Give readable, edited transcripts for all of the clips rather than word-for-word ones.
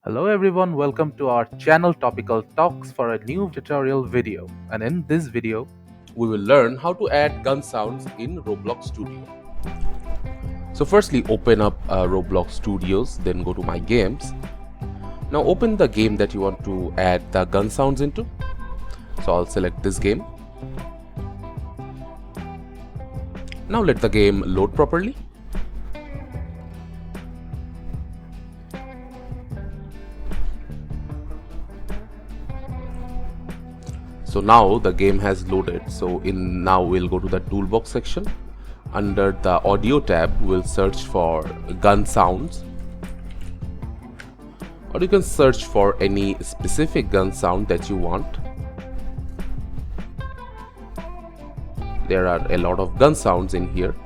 Hello everyone, welcome to our channel Topical Talks for a new tutorial video. And in this video, we will learn how to add gun sounds in Roblox Studio. So firstly, open up Roblox Studios, then go to My Games. Now open the game that you want to add the gun sounds into. So I'll select this game. Now let the game load properly. So now the game has loaded. So now we'll go to the toolbox section. Under the audio tab, we'll search for gun sounds. Or you can search for any specific gun sound that you want. There are a lot of gun sounds in here.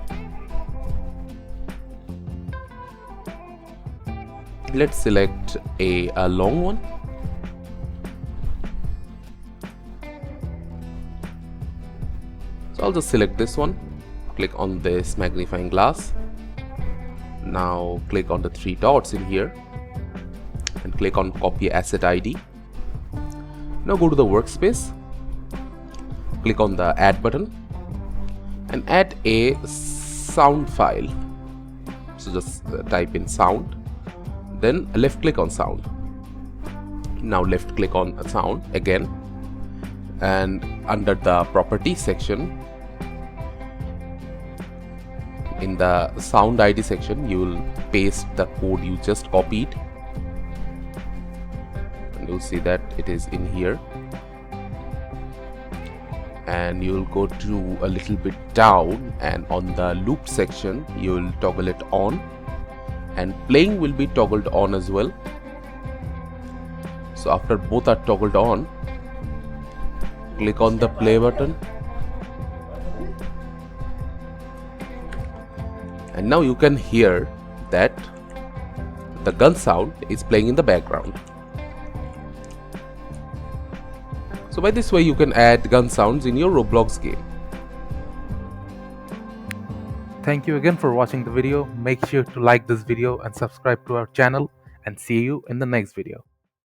Let's select a long one. So I'll just select this one, click on this magnifying glass. Now click on the three dots in here and click on copy asset ID. Now go to the workspace, click on the add button and add a sound file. So just type in sound, then left click on sound. Now left click on sound again, and under the properties section, in the sound ID section, you will paste the code you just copied, and you'll see that it is in here. And you will go to a little bit down, and on the loop section you will toggle it on, and playing will be toggled on as well. So after both are toggled on, click on the play button, and now you can hear that the gun sound is playing in the background. So by this way you can add gun sounds in your Roblox game. thank you again for watching the video. Make sure to like this video and subscribe to our channel, and see you in the next video.